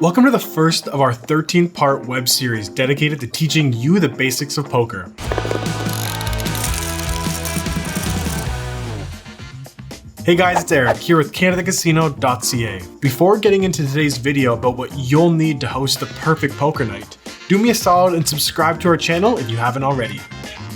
Welcome to the first of our 13-part web series dedicated to teaching you the basics of poker. Hey guys, it's Erik here with canadacasino.ca. Before getting into today's video about what you'll need to host the perfect poker night, do me a solid and subscribe to our channel if you haven't already.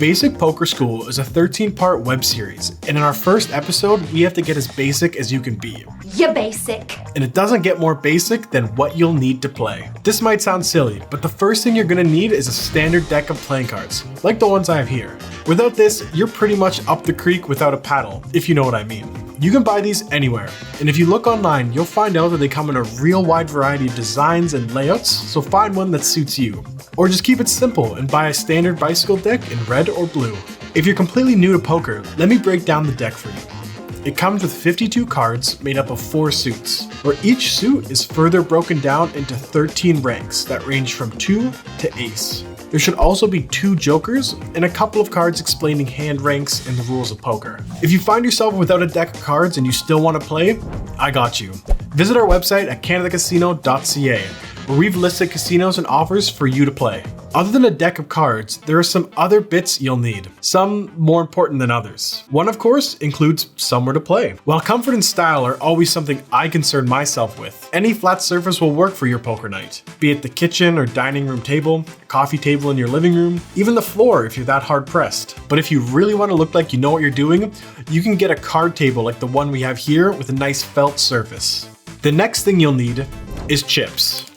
Basic Poker School is a 13-part web series, and in our first episode, we have to get as basic as you can be. You're basic. And it doesn't get more basic than what you'll need to play. This might sound silly, but the first thing you're gonna need is a standard deck of playing cards, like the ones I have here. Without this, you're pretty much up the creek without a paddle, if you know what I mean. You can buy these anywhere, and if you look online, you'll find out that they come in a real wide variety of designs and layouts, so find one that suits you. Or just keep it simple and buy a standard bicycle deck in red or blue. If you're completely new to poker, let me break down the deck for you. It comes with 52 cards made up of 4 suits, where each suit is further broken down into 13 ranks that range from 2 to ace. There should also be 2 jokers and a couple of cards explaining hand ranks and the rules of poker. If you find yourself without a deck of cards and you still want to play, I got you. Visit our website at canadacasino.ca, where we've listed casinos and offers for you to play. Other than a deck of cards, there are some other bits you'll need, some more important than others. One, of course, includes somewhere to play. While comfort and style are always something I concern myself with, any flat surface will work for your poker night. Be it the kitchen or dining room table, a coffee table in your living room, even the floor if you're that hard pressed. But if you really want to look like you know what you're doing, you can get a card table like the one we have here with a nice felt surface. The next thing you'll need is chips.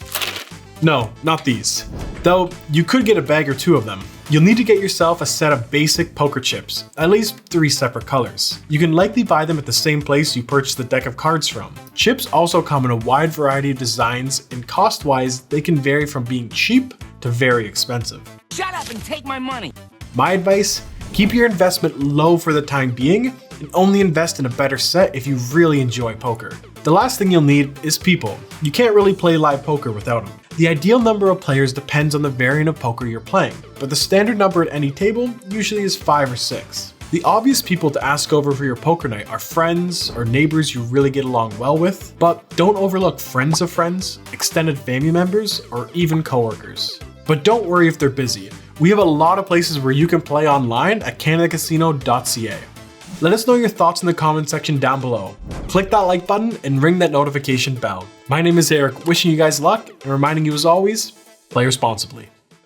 No, not these. Though, you could get a bag or 2 of them. You'll need to get yourself a set of basic poker chips, at least 3 separate colors. You can likely buy them at the same place you purchased the deck of cards from. Chips also come in a wide variety of designs, and cost-wise, they can vary from being cheap to very expensive. Shut up and take my money! My advice? Keep your investment low for the time being, and only invest in a better set if you really enjoy poker. The last thing you'll need is people. You can't really play live poker without them. The ideal number of players depends on the variant of poker you're playing, but the standard number at any table usually is 5 or 6. The obvious people to ask over for your poker night are friends or neighbors you really get along well with, but don't overlook friends of friends, extended family members, or even coworkers. But don't worry if they're busy. We have a lot of places where you can play online at canadacasino.ca. Let us know your thoughts in the comment section down below. Click that like button and ring that notification bell. My name is Erik, wishing you guys luck and reminding you as always, play responsibly.